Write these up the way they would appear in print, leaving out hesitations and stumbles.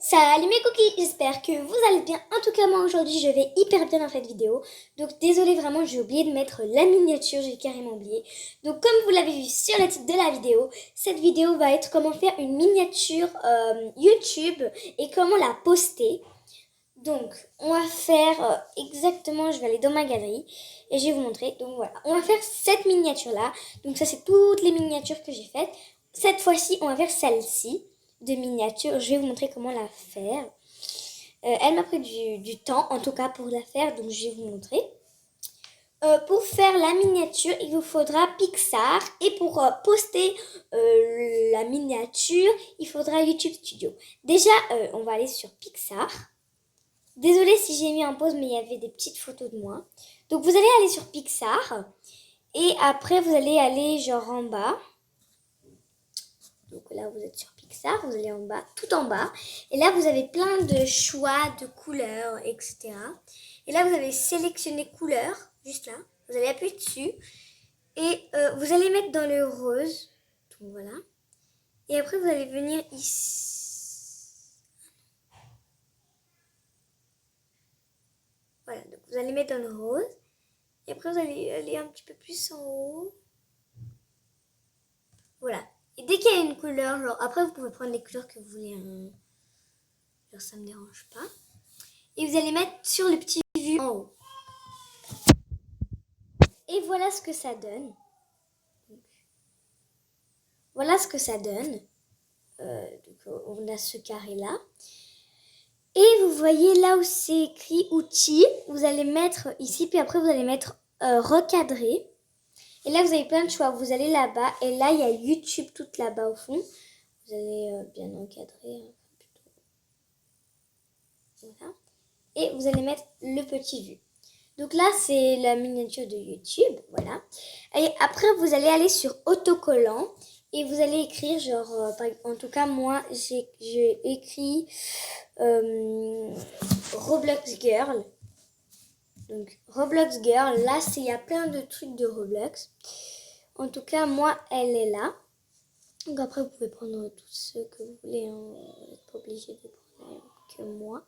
Salut mes cookies, j'espère que vous allez bien. En tout cas moi aujourd'hui je vais hyper bien dans cette vidéo. Donc désolée vraiment, j'ai oublié de mettre la miniature, j'ai carrément oublié. Donc comme vous l'avez vu sur le titre de la vidéo, cette vidéo va être comment faire une miniature YouTube et comment la poster. Donc on va faire exactement, je vais aller dans ma galerie et je vais vous montrer. Donc voilà, on va faire cette miniature là. Donc ça c'est toutes les miniatures que j'ai faites. Cette fois-ci on va faire celle-ci de miniature. Je vais vous montrer comment la faire. Elle m'a pris du temps, en tout cas pour la faire, donc je vais vous montrer. Pour faire la miniature, il vous faudra Pixar. Et pour poster la miniature, il faudra YouTube Studio. Déjà, on va aller sur Pixar. Désolée si j'ai mis en pause, mais il y avait des petites photos de moi. Donc vous allez aller sur Pixar. Et après, vous allez aller genre en bas. Donc là, vous êtes sur Pixar, vous allez en bas, tout en bas. Et là, vous avez plein de choix de couleurs, etc. Et là, vous avez sélectionné couleur, juste là. Vous allez appuyer dessus. Et vous allez mettre dans le rose. Donc voilà. Et après, vous allez venir ici. Voilà, donc vous allez mettre dans le rose. Et après, vous allez aller un petit peu plus en haut. Voilà. Et dès qu'il y a une couleur, genre, après, vous pouvez prendre les couleurs que vous voulez. Genre, ça me dérange pas. Et vous allez mettre sur le petit vu en haut. Et voilà ce que ça donne. Voilà ce que ça donne. Donc on a ce carré-là. Et vous voyez là où c'est écrit outils, vous allez mettre ici, puis après vous allez mettre recadrer. Et là vous avez plein de choix. Vous allez là-bas, et là il y a YouTube tout là-bas au fond. Vous allez bien encadrer. Voilà. Et vous allez mettre le petit vu. Donc là, c'est la miniature de YouTube, voilà. Et après, vous allez aller sur autocollant et vous allez écrire, genre, en tout cas, moi, j'ai écrit Roblox Girl. Donc, Roblox Girl, là, il y a plein de trucs de Roblox. En tout cas, moi, elle est là. Donc après, vous pouvez prendre tous ceux que vous voulez. Hein. Vous n'êtes pas obligé de prendre que moi.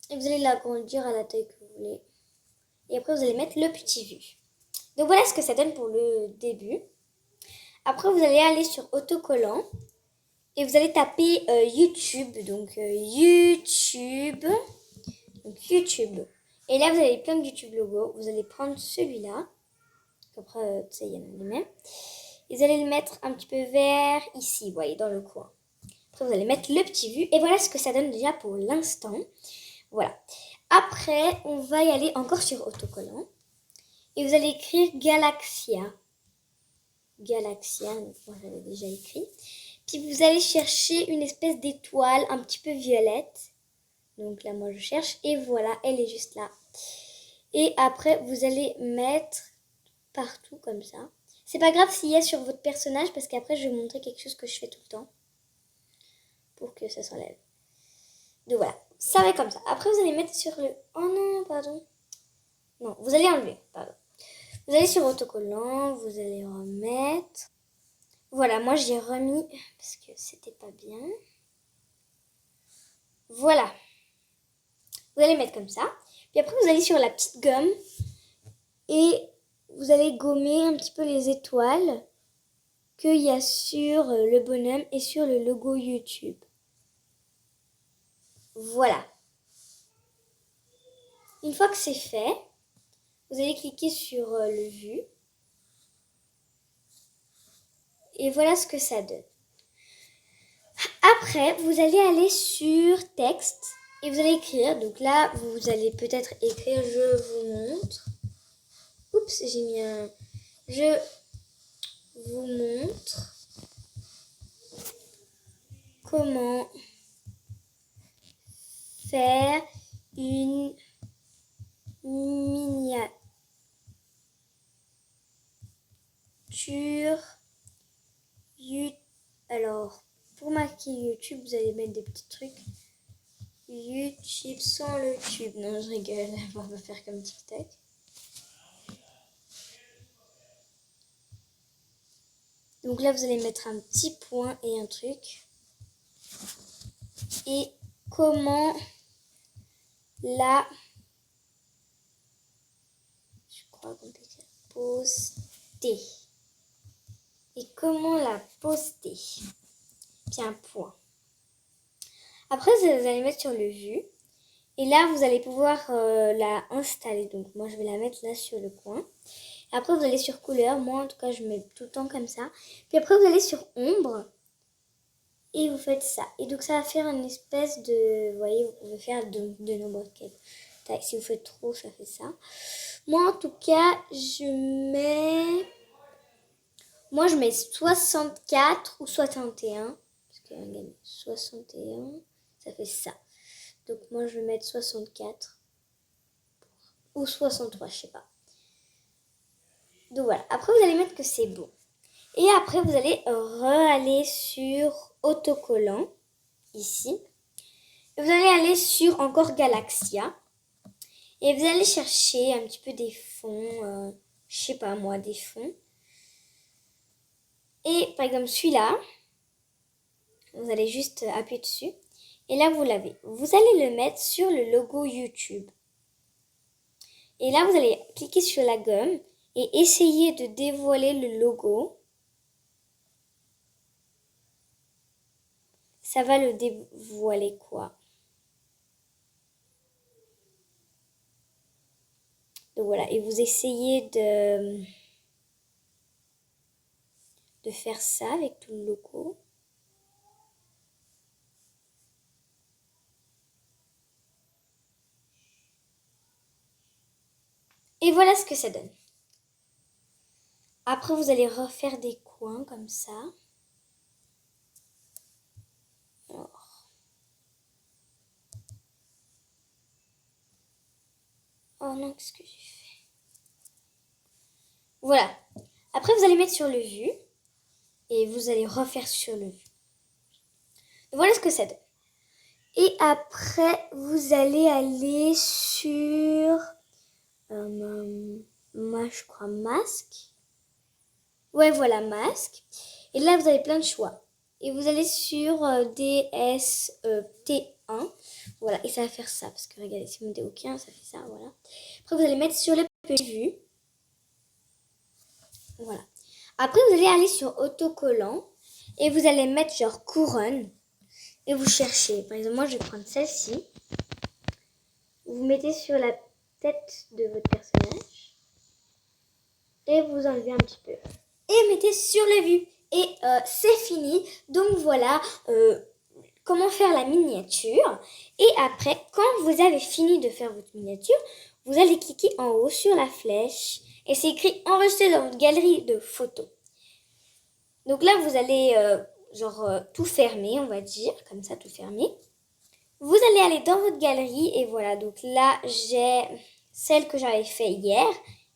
Et vous allez l'agrandir à la taille que vous voulez. Et après, vous allez mettre le petit vu. Donc voilà ce que ça donne pour le début. Après, vous allez aller sur autocollant. Et vous allez taper YouTube. Donc YouTube. Donc YouTube. Et là, vous avez plein de YouTube logos. Vous allez prendre celui-là. Après, tu sais, il y en a les mêmes. Et vous allez le mettre un petit peu vers ici, vous voyez, dans le coin. Après, vous allez mettre le petit vu. Et voilà ce que ça donne déjà pour l'instant. Voilà. Après, on va y aller encore sur autocollant. Et vous allez écrire Galaxia. Galaxia, donc moi j'avais déjà écrit. Puis vous allez chercher une espèce d'étoile un petit peu violette. Donc là, moi je cherche. Et voilà, elle est juste là. Et après, vous allez mettre partout comme ça. C'est pas grave s'il y a sur votre personnage parce qu'après, je vais vous montrer quelque chose que je fais tout le temps. Pour que ça s'enlève. Donc voilà, ça va être comme ça. Après, vous allez mettre sur le... Oh non, pardon. Non, vous allez enlever, pardon. Vous allez sur autocollant, vous allez remettre... Voilà, moi j'ai remis parce que c'était pas bien. Voilà. Vous allez mettre comme ça. Puis après, vous allez sur la petite gomme et vous allez gommer un petit peu les étoiles qu'il y a sur le bonhomme et sur le logo YouTube. Voilà. Une fois que c'est fait, vous allez cliquer sur le vu. Et voilà ce que ça donne. Après, vous allez aller sur texte et vous allez écrire. Donc là, vous allez peut-être écrire je vous montre. Oups, j'ai mis un... Je vous montre comment faire une miniature YouTube. Alors, pour marquer YouTube, vous allez mettre des petits trucs. YouTube sans le tube. Non, je rigole, on va faire comme TikTok. Donc là, vous allez mettre un petit point et un truc. et comment la poster. Et comment la poster. Puis un point. Après, vous allez mettre sur le vu. Et là, vous allez pouvoir la installer. Donc, moi, je vais la mettre là sur le coin. Et après, vous allez sur couleur. Moi, en tout cas, je mets tout le temps comme ça. Puis après, vous allez sur ombre. Et vous faites ça. Et donc, ça va faire une espèce de... Vous voyez, vous pouvez faire de nombreuses quêtes. Si vous faites trop, ça fait ça. Moi, en tout cas, je mets 64 ou 61. Parce qu'il y a un gamin. 61, ça fait ça. Donc, moi, je vais mettre 64. Ou 63, je sais pas. Donc, voilà. Après, vous allez mettre que c'est bon. Et après, vous allez aller sur autocollant. Ici. Et vous allez aller sur encore Galaxia. Et vous allez chercher un petit peu des fonds. Je sais pas moi, des fonds. Et par exemple, celui-là. Vous allez juste appuyer dessus. Et là, vous l'avez. Vous allez le mettre sur le logo YouTube. Et là, vous allez cliquer sur la gomme et essayer de dévoiler le logo. Ça va le dévoiler quoi? Donc voilà, et vous essayez de faire ça avec tout le logo. Et voilà ce que ça donne. Après, vous allez refaire des coins comme ça. Alors. Oh non, qu'est-ce que j'ai fait? Voilà. Après, vous allez mettre sur le vu. Et vous allez refaire sur le vu. Voilà ce que ça donne. Et après, vous allez aller sur... moi, je crois masque. Ouais, voilà, masque. Et là, vous avez plein de choix. Et vous allez sur DST1. Voilà, et ça va faire ça. Parce que regardez, si vous mettez aucun, ça fait ça, voilà. Après, vous allez mettre sur les petites vues. Voilà. Après, vous allez aller sur autocollant. Et vous allez mettre genre couronne. Et vous cherchez. Par exemple, moi, je vais prendre celle-ci. Vous mettez sur la tête de votre personnage. Et vous enlevez un petit peu. Et mettez sur le vu. Et c'est fini. Donc voilà comment faire la miniature. Et après, quand vous avez fini de faire votre miniature, vous allez cliquer en haut sur la flèche. Et c'est écrit enregistrer dans votre galerie de photos. Donc là, vous allez tout fermer, on va dire. Comme ça, tout fermer. Vous allez aller dans votre galerie. Et voilà, donc là, j'ai celle que j'avais fait hier.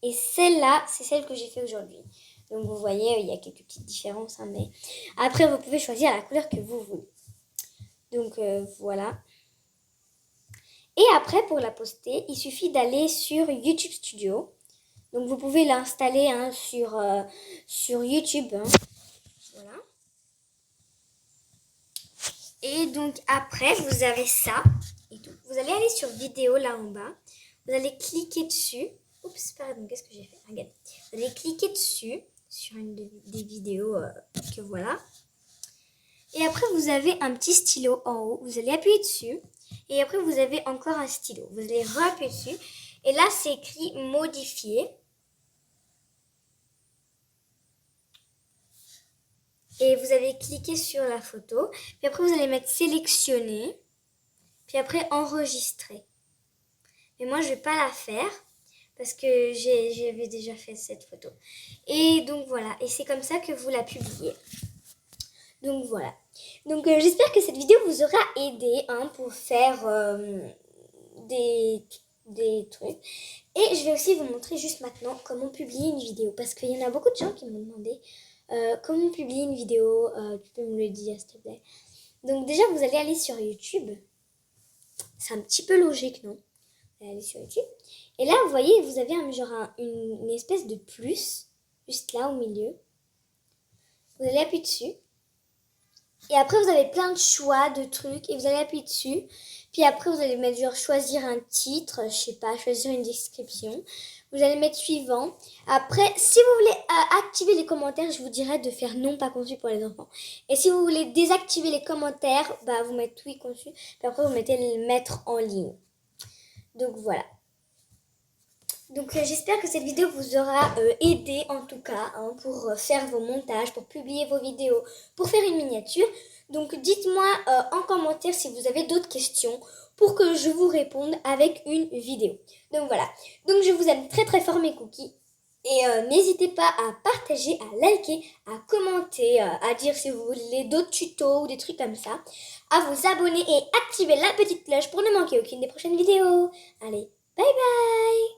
Et celle-là, c'est celle que j'ai fait aujourd'hui. Donc vous voyez, il y a quelques petites différences. Hein, mais après, vous pouvez choisir la couleur que vous voulez. Donc voilà. Et après, pour la poster, il suffit d'aller sur YouTube Studio. Donc vous pouvez l'installer sur YouTube. Hein. Voilà. Et donc après, vous avez ça. Et tout. Vous allez aller sur vidéo là en bas. Vous allez cliquer dessus. Oups, pardon, qu'est-ce que j'ai fait? Regardez. Vous allez cliquer dessus sur une des vidéos que voilà. Et après, vous avez un petit stylo en haut. Vous allez appuyer dessus. Et après, vous avez encore un stylo. Vous allez appuyer dessus. Et là, c'est écrit modifier. Et vous avez cliqué sur la photo. Puis après, vous allez mettre sélectionner. Puis après, enregistrer. Mais moi, je ne vais pas la faire. Parce que j'avais déjà fait cette photo. Et donc, voilà. Et c'est comme ça que vous la publiez. Donc, voilà. Donc, j'espère que cette vidéo vous aura aidé pour faire des trucs. Et je vais aussi vous montrer juste maintenant comment publier une vidéo. Parce qu'il y en a beaucoup de gens qui m'ont demandé comment publier une vidéo. Tu peux me le dire, s'il te plaît. Donc, déjà, vous allez aller sur YouTube. C'est un petit peu logique, non? Vous allez aller sur YouTube. Et là, vous voyez, vous avez une espèce de plus, juste là au milieu. Vous allez appuyer dessus. Et après, vous avez plein de choix de trucs et vous allez appuyer dessus. Puis après, vous allez mettre genre choisir un titre, je sais pas, choisir une description. Vous allez mettre suivant. Après, si vous voulez activer les commentaires, je vous dirais de faire non pas conçu pour les enfants. Et si vous voulez désactiver les commentaires, bah vous mettez oui conçu. Puis après, vous mettez le mettre en ligne. Donc voilà. Donc j'espère que cette vidéo vous aura aidé en tout cas pour faire vos montages, pour publier vos vidéos, pour faire une miniature. Donc dites-moi en commentaire si vous avez d'autres questions pour que je vous réponde avec une vidéo. Donc voilà. Donc je vous aime très très fort mes cookies. Et n'hésitez pas à partager, à liker, à commenter, à dire si vous voulez d'autres tutos ou des trucs comme ça. À vous abonner et activer la petite cloche pour ne manquer aucune des prochaines vidéos. Allez, bye bye!